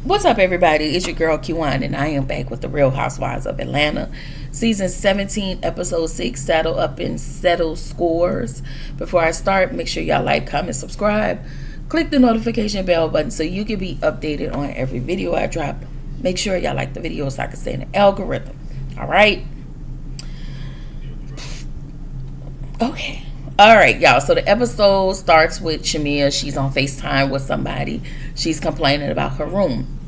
What's up, everybody? It's your girl Q1, and I am back with the Real Housewives of Atlanta, season 17, episode 6. Saddle up and settle scores. Before I start, make sure y'all like, comment, subscribe, click the notification bell button so you can be updated on every video I drop. Make sure y'all like the video so I can stay in the algorithm. All right. Okay. All right, y'all. So the episode starts with Shamia. She's on FaceTime with somebody. She's complaining about her room.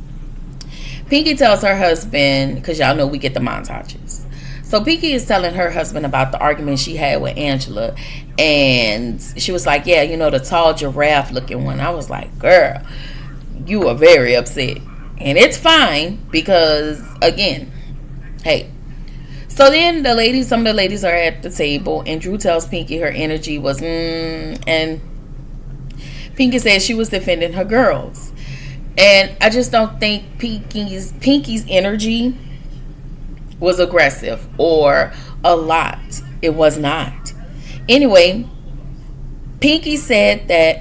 Pinky tells her husband, because y'all know we get the montages. So Pinky is telling her husband about the argument she had with Angela. And she was like, yeah, you know, the tall giraffe looking one. I was like, girl, you are very upset. And it's fine because, again, hey. So then some of the ladies are at the table, and Drew tells Pinky her energy was and Pinky says she was defending her girls. And I just don't think Pinky's energy was aggressive or a lot. It was not. Anyway, Pinky said that,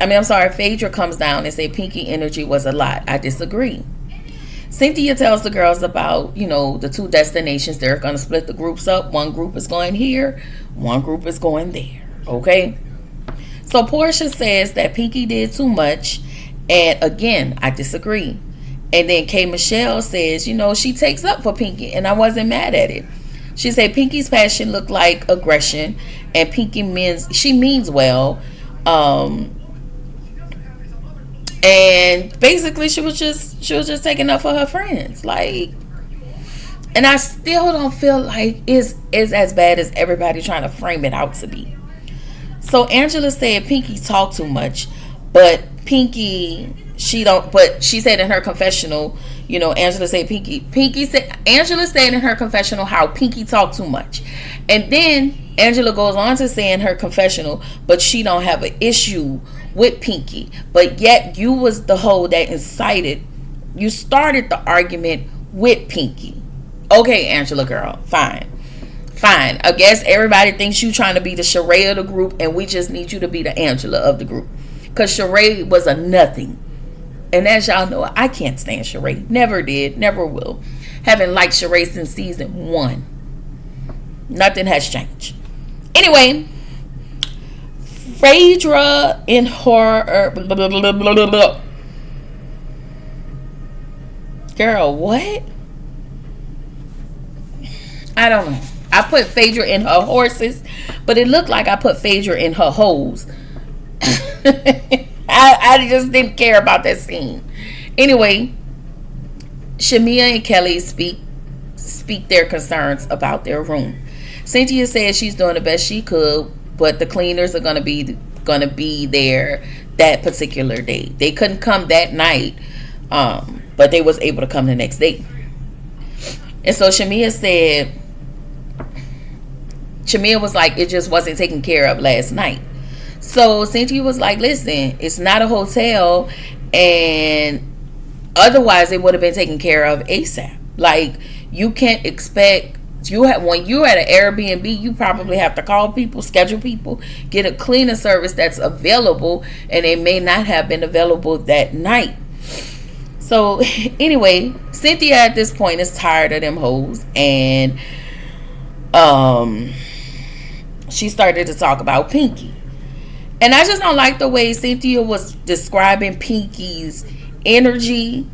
Phaedra comes down and said Pinky energy was a lot. I disagree. Cynthia tells the girls about, the two destinations. They're going to split the groups up. One group is going here. One group is going there. Okay? So Portia says that Pinky did too much. And again, I disagree. And then K. Michelle says, she takes up for Pinky. And I wasn't mad at it. She said Pinky's passion looked like aggression. And Pinky means well. And basically she was just taking up for her friends. And I still don't feel like it's as bad as everybody trying to frame it out to be. So Angela said Pinky talked too much, but she said in her confessional, Angela said Angela said in her confessional how Pinky talked too much. And then Angela goes on to say in her confessional, but she don't have an issue with Pinky, but yet you was the hoe that you started the argument with Pinky. Okay, Angela girl, fine. I guess everybody thinks you trying to be the Sheree of the group, and we just need you to be the Angela of the group, because Sheree was a nothing. And as y'all know, I can't stand Sheree. Never did, never will. Haven't liked Sheree since season 1. Nothing has changed. Anyway, Phaedra in horror. Girl, what? I don't know. I put Phaedra in her horses, but it looked like I put Phaedra in her hoes. I just didn't care about that scene. Anyway, Shamia and Kelly speak their concerns about their room. Cynthia says she's doing the best she could, but the cleaners are gonna be there that particular day. They couldn't come that night, but they was able to come the next day. And so Shamia was like, it just wasn't taken care of last night. So Cynthia was like, listen, it's not a hotel, and otherwise it would have been taken care of ASAP. Like, you can't expect when you're at an Airbnb, you probably have to call people, schedule people, get a cleaning service that's available, and it may not have been available that night. So anyway, Cynthia at this point is tired of them hoes, and she started to talk about Pinky. And I just don't like the way Cynthia was describing Pinky's energy.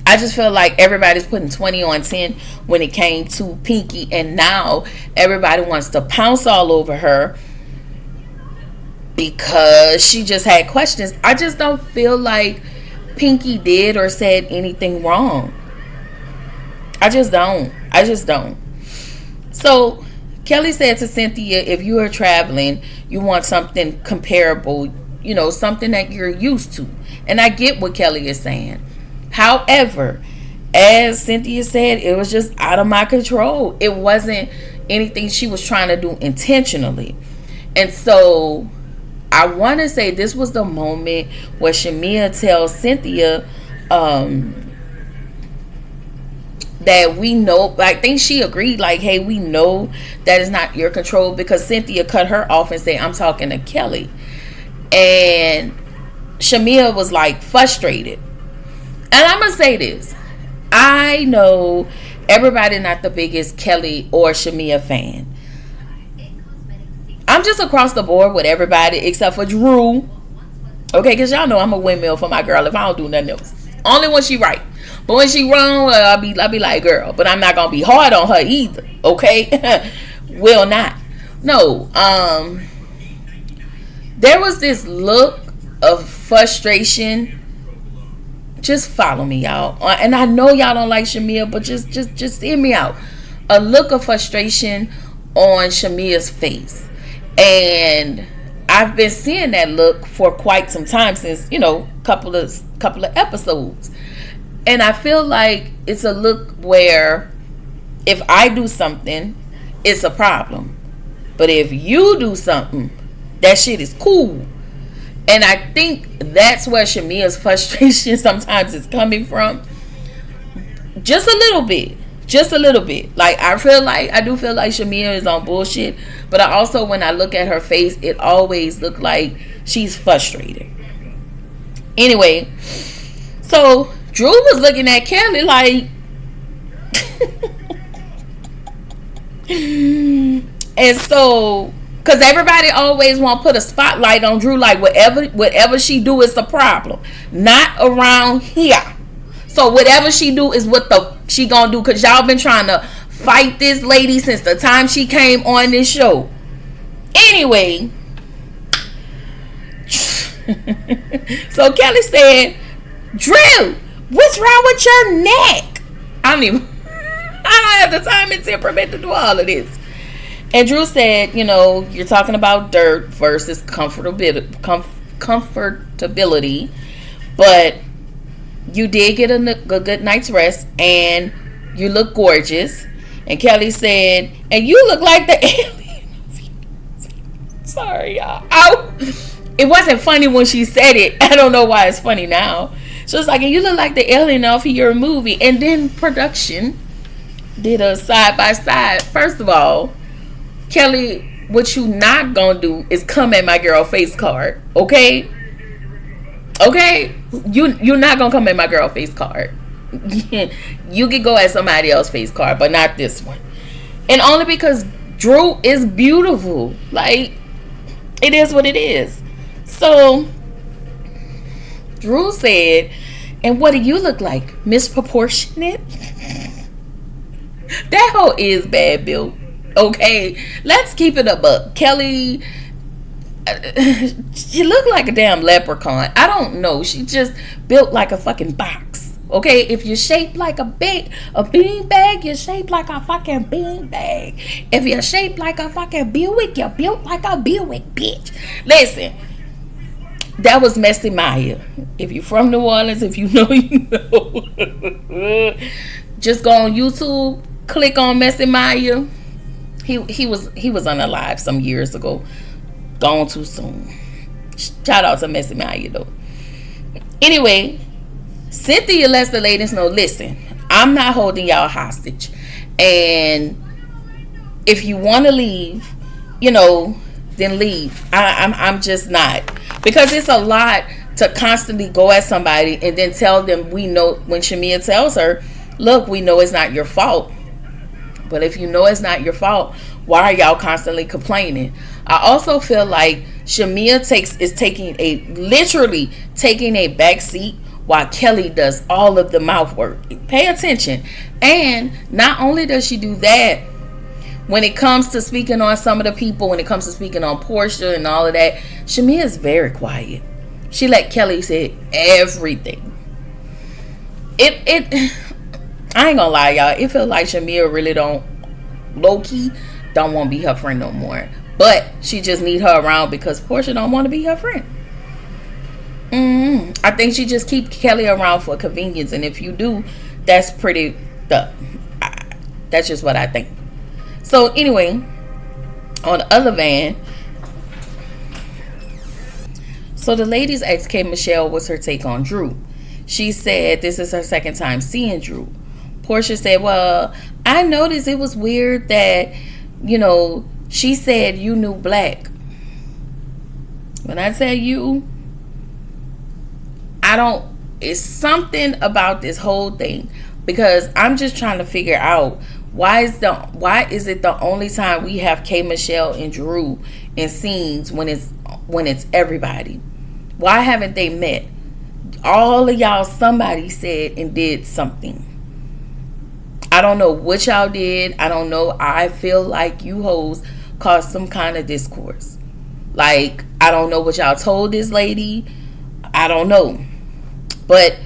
I just feel like everybody's putting 20 on 10 when it came to Pinky, and now everybody wants to pounce all over her because she just had questions. I just don't feel like Pinky did or said anything wrong. I just don't. So Kelly said to Cynthia, if you are traveling, you want something comparable, something that you're used to. And I get what Kelly is saying. However, as Cynthia said, it was just out of my control. It wasn't anything she was trying to do intentionally. And so I want to say this was the moment where Shamia tells Cynthia that we know, I think she agreed, like, hey, we know that is not your control, because Cynthia cut her off and said, I'm talking to Kelly. And Shamia was like frustrated. And I'm gonna say this. I know everybody not the biggest Kelly or Shamia fan. I'm just across the board with everybody except for Drew. Okay, because y'all know I'm a windmill for my girl if I don't do nothing else. Only when she right. But when she wrong, I'll be like, girl. But I'm not gonna be hard on her either. Okay? Will not. No. There was this look of frustration. Just follow me, y'all. And I know y'all don't like Shamia, but just hear me out. A look of frustration on Shamia's face. And I've been seeing that look for quite some time, since, couple of episodes. And I feel like it's a look where if I do something, it's a problem. But if you do something, that shit is cool. And I think that's where Shamia's frustration sometimes is coming from. Just a little bit. Like, I do feel like Shamia is on bullshit. But I also, when I look at her face, it always looks like she's frustrated. Anyway, so Drew was looking at Kelly like... And so... Because everybody always want to put a spotlight on Drew, like whatever she do is a problem. Not around here. So whatever she do is what she gonna do. Because y'all been trying to fight this lady since the time she came on this show. Anyway. So Kelly said, Drew, what's wrong with your neck? I don't have the time and temperament to do all of this. And Drew said, you're talking about dirt versus comfortability, but you did get a good night's rest, and you look gorgeous. And Kelly said, and you look like the alien. Sorry, y'all. It wasn't funny when she said it. I don't know why it's funny now. So it's like, and you look like the alien off of your movie. And then production did a side-by-side. First of all, Kelly, what you not gonna do is come at my girl face card, okay? Okay? You're not gonna come at my girl face card. You can go at somebody else's face card, but not this one. And only because Drew is beautiful. Like, it is what it is. So, Drew said, and what do you look like? Misproportionate? That hoe is bad built. Okay, let's keep it a buck. Kelly, she looked like a damn leprechaun. I don't know. She just built like a fucking box. Okay, if you're shaped like a bean bag, you're shaped like a fucking bean bag. If you're shaped like a fucking Buick, you're built like a Buick, bitch. Listen, that was Messy Maya. If you're from New Orleans, if you know, you know. Just go on YouTube, click on Messy Maya. He was unalive some years ago. Gone too soon. Shout out to Messy Maya though. Anyway, Cynthia lets the ladies know, listen, I'm not holding y'all hostage. And if you want to leave, then leave. I'm just not. Because it's a lot to constantly go at somebody and then tell them, we know, when Shamia tells her, look, we know it's not your fault. But if you know it's not your fault, why are y'all constantly complaining? I also feel like Shamia literally taking a back seat while Kelly does all of the mouth work. Pay attention. And not only does she do that, when it comes to speaking on some of the people, when it comes to speaking on Portia and all of that, Shamia is very quiet. She let Kelly say everything. I ain't gonna lie, y'all. It feels like Shamia really low-key don't want to be her friend no more. But she just need her around because Portia don't want to be her friend. I think she just keep Kelly around for convenience. And if you do, that's pretty dumb. That's just what I think. So anyway, on the other van, so the ladies asked K. Michelle what's her take on Drew. She said this is her second time seeing Drew. Portia said, well, I noticed it was weird that, she said you knew Black. When I tell you, it's something about this whole thing, because I'm just trying to figure out why is it the only time we have K Michelle and Drew in scenes when it's everybody? Why haven't they met? All of y'all, somebody said and did something. I don't know what y'all did. I don't know. I feel like you hoes caused some kind of discourse. Like, I don't know what y'all told this lady. I don't know. But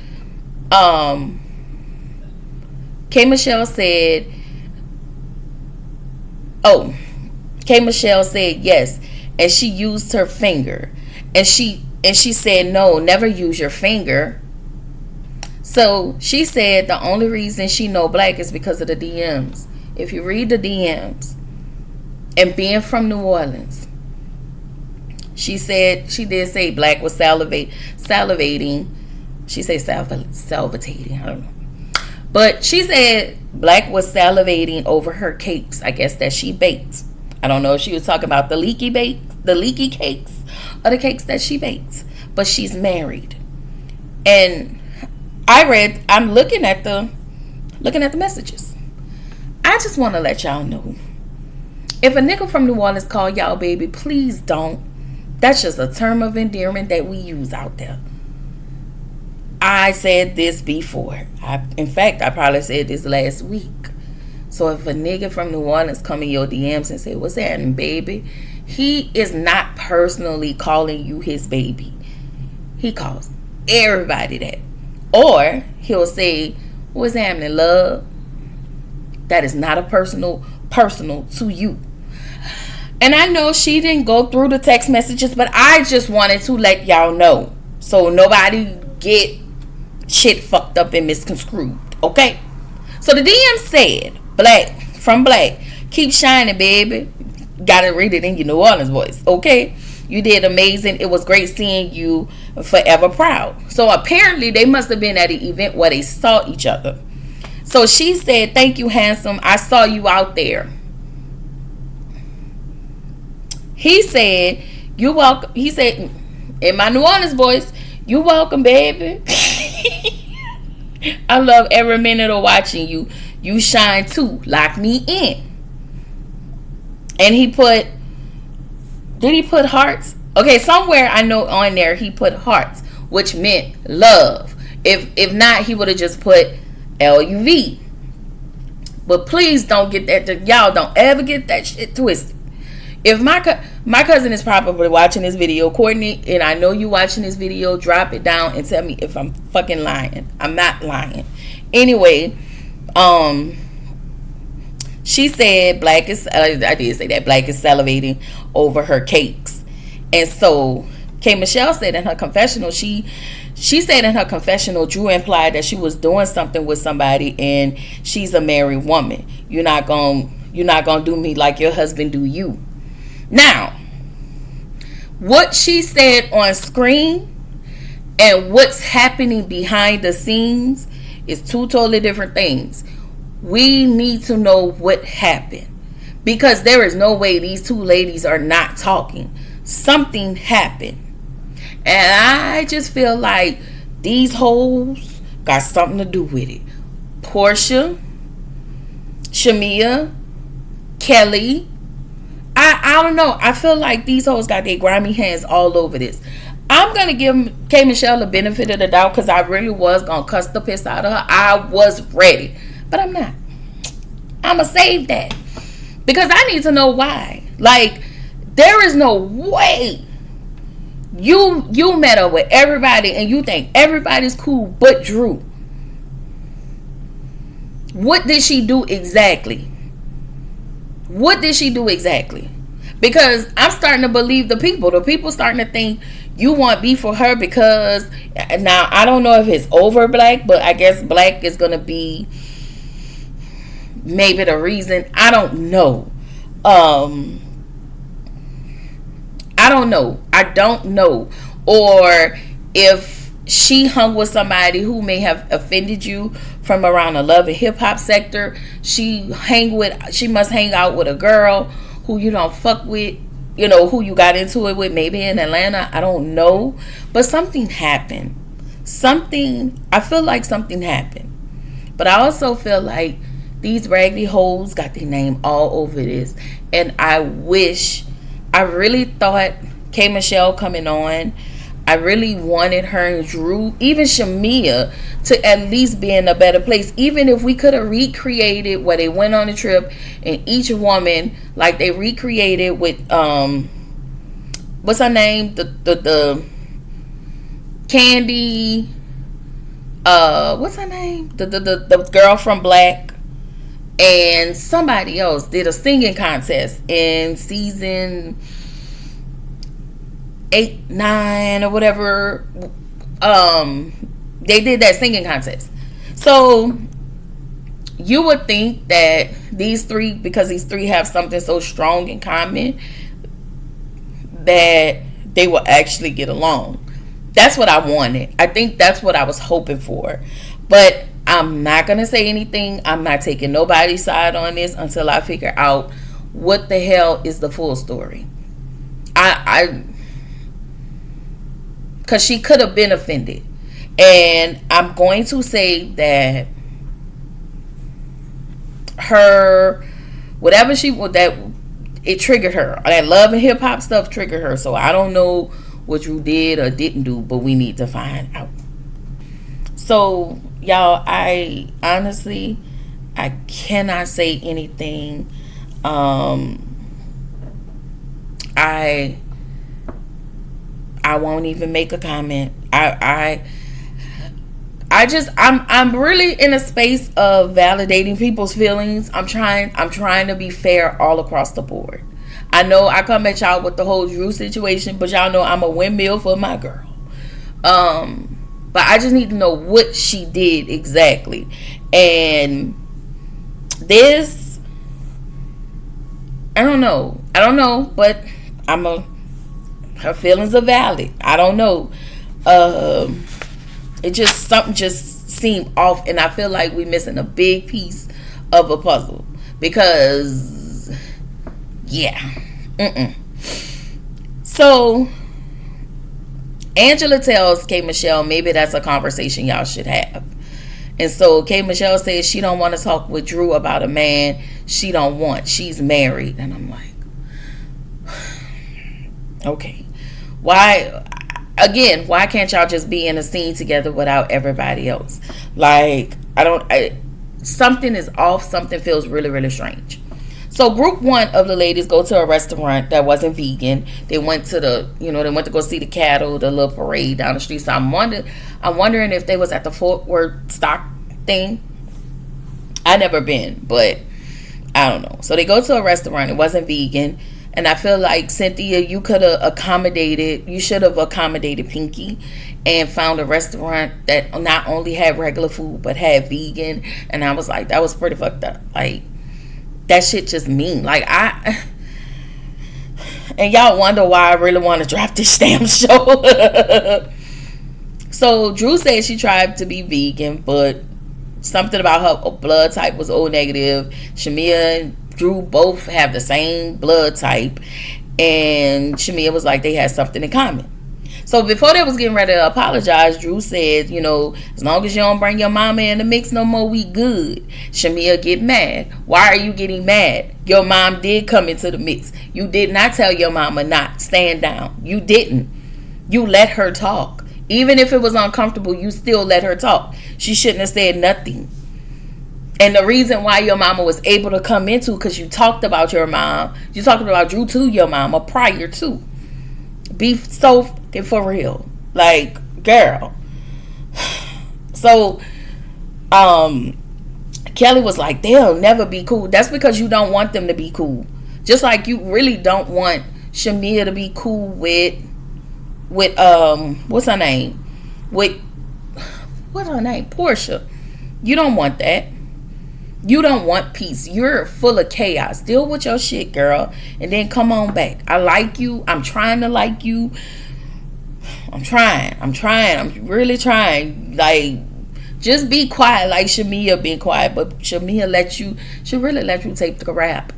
K Michelle said yes, and she used her finger, and she said no, never use your finger. So she said the only reason she know Black is because of the DMs. If you read the DMs, and being from New Orleans, she did say Black was salivating. She said salivating. I don't know. But she said Black was salivating over her cakes, I guess, that she baked. I don't know if she was talking about the leaky cakes, or the cakes that she baked. But she's married. And I'm looking at the messages. I just want to let y'all know, if a nigga from New Orleans call y'all baby, please don't. That's just a term of endearment that we use out there. I said this before. In fact, I probably said this last week. So if a nigga from New Orleans come in your DMs and say, what's happening, baby? He is not personally calling you his baby. He calls everybody that. Or he'll say, what's happening, love? That is not a personal to you. And I know she didn't go through the text messages, but I just wanted to let y'all know, so nobody get shit fucked up and misconstrued. Okay? So the DM said, Black, keep shining, baby. Gotta read it in your New Orleans voice. Okay? You did amazing. It was great seeing you. Forever proud. So apparently they must have been at an event where they saw each other. So she said, thank you, handsome. I saw you out there. He said, you're welcome. He said, in my New Orleans voice, you're welcome, baby. I love every minute of watching you. You shine too. Lock me in. And did he put hearts? Okay, somewhere I know on there he put hearts, which meant love. If not, he would have just put LUV. But please don't get that. Y'all don't ever get that shit twisted. If my cousin is probably watching this video, Courtney, and I know you watching this video, drop it down and tell me if I'm fucking lying. I'm not lying. Anyway, she said Black is. I did say that Black is salivating over her cakes, and so K Michelle said in her confessional, she said in her confessional, Drew implied that she was doing something with somebody, and she's a married woman. You're not gonna do me like your husband do you. Now, what she said on screen and what's happening behind the scenes is two totally different things. We need to know what happened, because there is no way these two ladies are not talking. Something happened. And I just feel like these hoes got something to do with it. Portia, Shamia, Kelly. I don't know. I feel like these hoes got their grimy hands all over this. I'm going to give K Michelle the benefit of the doubt, because I really was going to cuss the piss out of her. I was ready. But I'm not. I'm going to save that, because I need to know why. Like, there is no way you met up with everybody and you think everybody's cool but Drew. What did she do exactly? Because I'm starting to believe the people. The people starting to think you want beef for her, because now I don't know if it's over Black, but I guess Black is going to be maybe the reason. I don't know. I don't know. Or if she hung with somebody who may have offended you from around the love and hip hop sector. She must hang out with a girl who you don't fuck with, who you got into it with, maybe in Atlanta. I don't know. But something happened. I feel like something happened. But I also feel like these raggedy hoes got their name all over this. And I really thought K. Michelle coming on, I really wanted her and Drew, even Shamia, to at least be in a better place. Even if we could have recreated where they went on the trip and each woman, like they recreated with, what's her name? The Candy, what's her name? The girl from Black. And somebody else did a singing contest in season 8, 9, or whatever. They did that singing contest. So you would think that these three, because these three have something so strong in common, that they will actually get along. That's what I wanted. I think that's what I was hoping for. But I'm not going to say anything. I'm not taking nobody's side on this until I figure out what the hell is the full story. Because she could have been offended. And I'm going to say that whatever it triggered her. That love and hip hop stuff triggered her. So I don't know what you did or didn't do, but we need to find out. So, y'all, I honestly, I cannot say anything. I won't even make a comment. I'm really in a space of validating people's feelings. I'm trying to be fair all across the board. I know I come at y'all with the whole Drew situation, but y'all know I'm a windmill for my girl. But I just need to know what she did exactly. And this, I don't know, but her feelings are valid. I don't know. Something just seemed off, and I feel like we're missing a big piece of a puzzle. Because, yeah. So, Angela tells K. Michelle maybe that's a conversation y'all should have. And so K. Michelle says she don't want to talk with Drew about a man she don't want. She's married. And I'm like, okay. Why can't y'all just be in a scene together without everybody else? Like, something is off. Something feels really, really strange. So group one of the ladies go to a restaurant that wasn't vegan. They went to go see the cattle, the little parade down the street. So I'm wondering if they was at the Fort Worth stock thing. I never been, but I don't know. So they go to a restaurant. It wasn't vegan. And I feel like, Cynthia, you should have accommodated Pinky and found a restaurant that not only had regular food, but had vegan. And I was like, that was pretty fucked up. Like, that shit just mean. Like, and y'all wonder why I really want to draft this damn show. So Drew said she tried to be vegan, but something about her blood type was O negative. Shamia and Drew both have the same blood type, and Shamia was like they had something in common. So before they was getting ready to apologize, Drew said, as long as you don't bring your mama in the mix no more, we good. Shamia get mad. Why are you getting mad? Your mom did come into the mix. You did not tell your mama not stand down. You didn't. You let her talk. Even if it was uncomfortable, you still let her talk. She shouldn't have said nothing. And the reason why your mama was able to come into, because you talked about your mom. You talked about Drew to your mama prior to. Be so fucking for real. Like, girl. So, Kelly was like, they'll never be cool. That's because you don't want them to be cool. Just like you really don't want Shamia to be cool with what's her name? What's her name? Portia. You don't want that. You don't want peace. You're full of chaos. Deal with your shit, girl. And then come on back. I like you. I'm trying to like you. I'm trying. I'm really trying. Like, just be quiet like Shamia been quiet. But Shamia she really let you take the rap.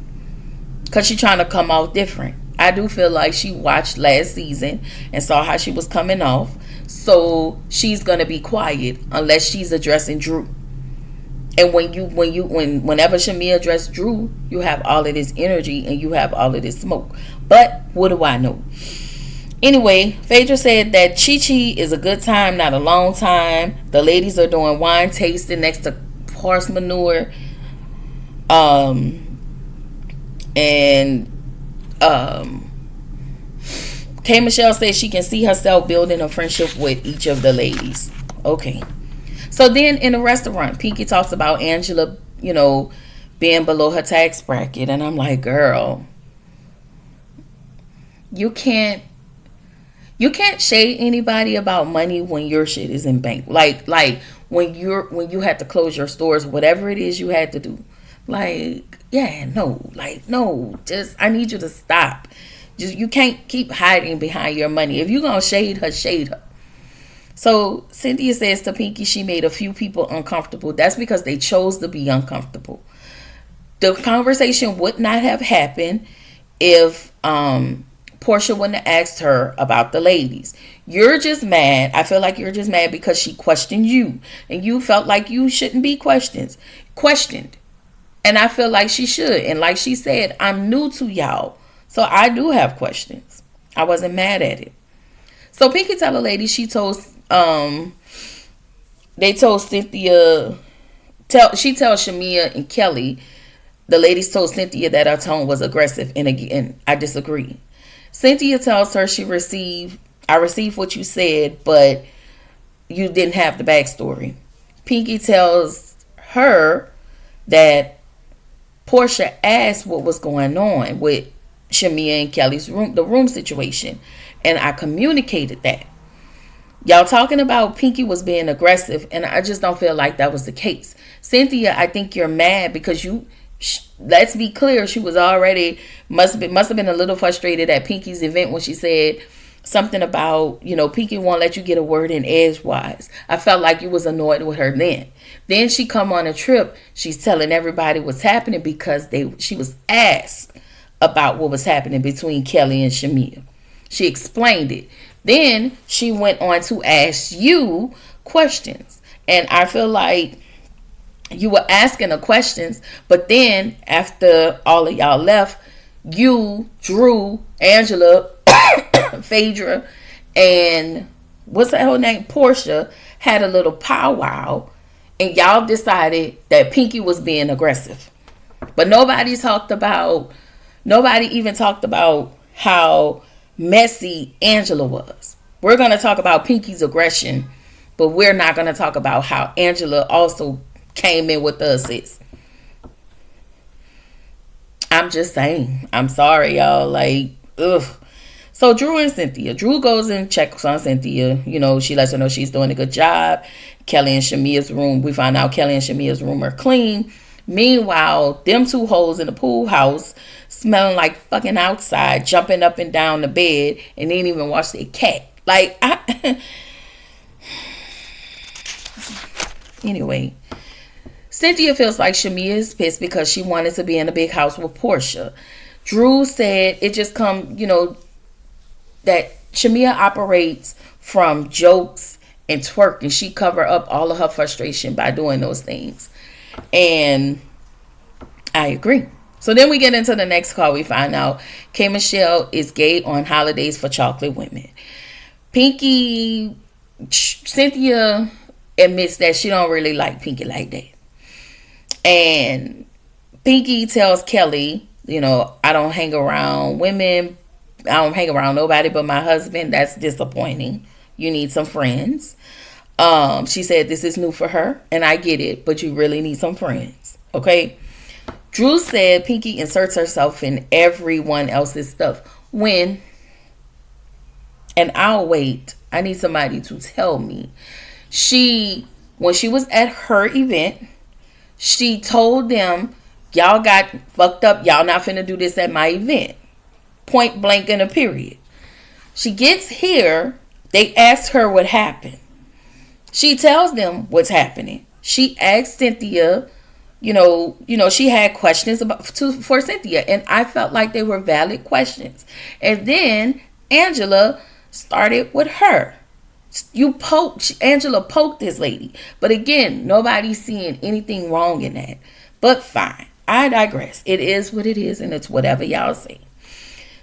Because she trying to come off different. I do feel like she watched last season and saw how she was coming off. So she's gonna be quiet unless she's addressing Drew. And whenever Shamia addressed Drew, you have all of this energy and you have all of this smoke. But what do I know? Anyway, Phaedra said that Chi Chi is a good time, not a long time. The ladies are doing wine tasting next to horse manure. And K. Michelle says she can see herself building a friendship with each of the ladies. Okay. So then in the restaurant, Pinky talks about Angela, being below her tax bracket. And I'm like, girl, you can't shade anybody about money when your shit is in bank. Like when you had to close your stores, whatever it is you had to do. No, just I need you to stop. Just you can't keep hiding behind your money. If you're gonna shade her, shade her. So Cynthia says to Pinky she made a few people uncomfortable. That's because they chose to be uncomfortable. The conversation would not have happened if Portia wouldn't have asked her about the ladies. You're just mad. I feel like you're just mad because she questioned you. And you felt like you shouldn't be questioned. And I feel like she should. And like she said, I'm new to y'all. So I do have questions. I wasn't mad at it. So Pinky tell the lady they told Cynthia, she tells Shamia and Kelly, the ladies told Cynthia that her tone was aggressive. And again, I disagree. Cynthia tells her I received what you said, but you didn't have the backstory. Pinky tells her that Portia asked what was going on with Shamia and Kelly's the room situation. And I communicated that. Y'all talking about Pinky was being aggressive, and I just don't feel like that was the case. Cynthia, I think you're mad because let's be clear, she was already, must have been a little frustrated at Pinky's event when she said something about, Pinky won't let you get a word in edgewise. I felt like you was annoyed with her then. Then she come on a trip, she's telling everybody what's happening because she was asked about what was happening between Kelly and Shamia. She explained it. Then she went on to ask you questions. And I feel like you were asking the questions, but then after all of y'all left, you, Drew, Angela, Phaedra, and what's that whole name? Portia had a little powwow, and y'all decided that Pinky was being aggressive. But nobody even talked about how messy Angela was. We're going to talk about Pinky's aggression, but we're not going to talk about how Angela also came in with the assist. I'm just saying. I'm sorry, y'all. Ugh. So Drew and Cynthia. Drew goes and checks on Cynthia. She lets her know she's doing a good job. Kelly and Shamia's room. We find out Kelly and Shamia's room are clean. Meanwhile, them two hoes in the pool house smelling like fucking outside, jumping up and down the bed, and didn't even wash their cat. Anyway, Cynthia feels like Shamia is pissed because she wanted to be in a big house with Portia. Drew said it just that Shamia operates from jokes and twerk, and she cover up all of her frustration by doing those things. And I agree. So then we get into the next call. We find out K. Michelle is gay on holidays for chocolate women. Cynthia admits that she don't really like Pinky like that. And Pinky tells Kelly, I don't hang around women. I don't hang around nobody but my husband. That's disappointing. You need some friends. She said this is new for her, and I get it, but you really need some friends. Okay? Drew said Pinky inserts herself in everyone else's stuff. And I'll wait. I need somebody to tell me. When she was at her event, she told them, y'all got fucked up. Y'all not finna do this at my event. Point blank in a period. She gets here. They ask her what happened. She tells them what's happening. She asked Cynthia, she had questions for Cynthia, and I felt like they were valid questions. And then Angela started with her. Angela poked this lady. But again, nobody's seeing anything wrong in that. But fine. I digress. It is what it is, and it's whatever y'all say.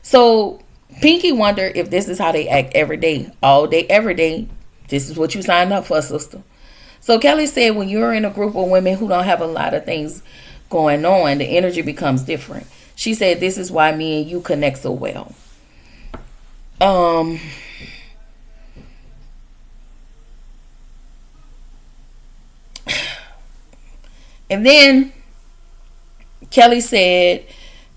So Pinky wondered if this is how they act every day, all day, every day. This is what you signed up for, sister. So Kelly said when you're in a group of women who don't have a lot of things going on, the energy becomes different. She said this is why me and you connect so well. And then Kelly said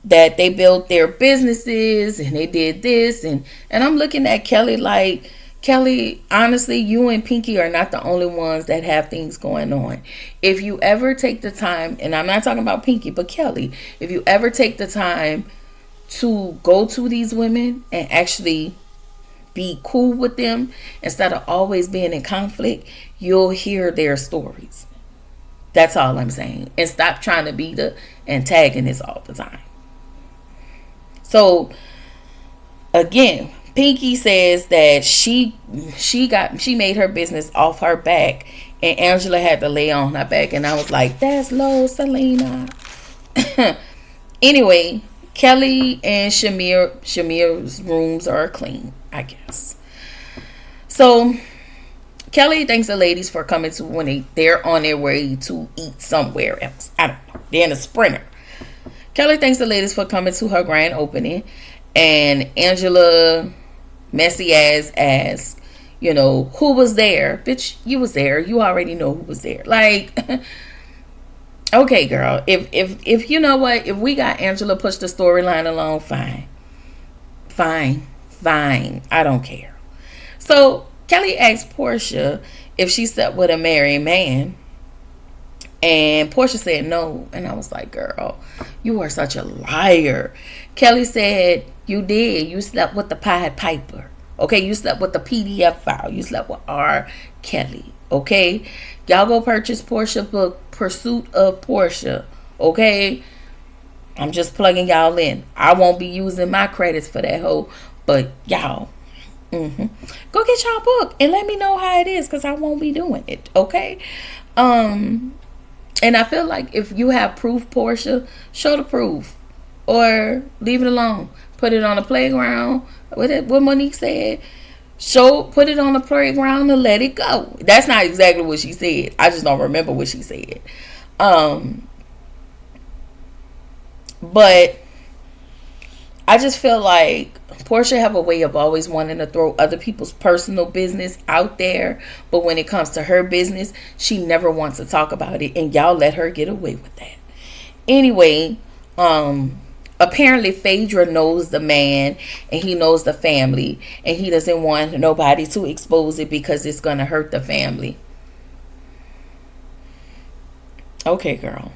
that they built their businesses and they did this, and I'm looking at Kelly like, Kelly, honestly, you and Pinky are not the only ones that have things going on. If you ever take the time, and I'm not talking about Pinky, but Kelly, if you ever take the time to go to these women and actually be cool with them instead of always being in conflict, you'll hear their stories. That's all I'm saying. And stop trying to be the antagonist all the time. So, again, Pinky says that she made her business off her back, and Angela had to lay on her back. And I was like, that's low, Selena. Anyway, Kelly and Shamir's rooms are clean, I guess. So Kelly thanks the ladies for coming to when they're on their way to eat somewhere else. I don't know. They're in a Sprinter. Kelly thanks the ladies for coming to her grand opening. And Angela, messy ass, asks, who was there? Bitch, you was there. You already know who was there. Like, okay, girl. If you know what? If we got Angela push the storyline along, fine. I don't care. So Kelly asked Portia if she slept with a married man. And Portia said no. And I was like, girl, you are such a liar. Kelly said, you did. You slept with the Pied Piper. Okay, you slept with the PDF file. You slept with R. Kelly. Okay? Y'all go purchase Portia book, Pursuit of Portia. Okay? I'm just plugging y'all in. I won't be using my credits for that hoe. But y'all, go get y'all book and let me know how it is, because I won't be doing it. Okay? And I feel like if you have proof, Portia, show the proof. Or leave it alone. Put it on the playground. What Monique said. Put it on the playground and let it go. That's not exactly what she said. I just don't remember what she said. But I just feel like Portia have a way of always wanting to throw other people's personal business out there. But when it comes to her business, she never wants to talk about it. And y'all let her get away with that. Anyway, apparently Phaedra knows the man and he knows the family. And he doesn't want nobody to expose it because it's going to hurt the family. Okay, girl.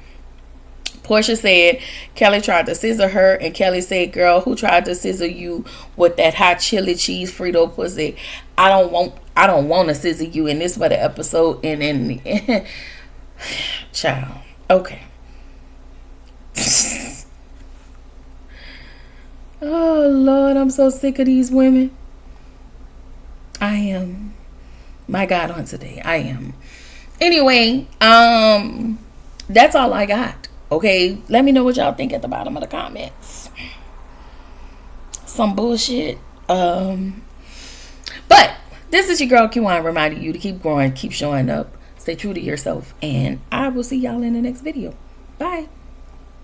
Portia said Kelly tried to scissor her, and Kelly said, girl, who tried to scissor you with that hot chili cheese Frito pussy? I don't want to scissor you. And this for the episode. And then child. Okay. Oh Lord, I'm so sick of these women. I am. My God, on today. I am. Anyway, that's all I got. Okay, let me know what y'all think at the bottom of the comments. Some bullshit. But this is your girl Q1 reminding you to keep growing, keep showing up, stay true to yourself, and I will see y'all in the next video. Bye.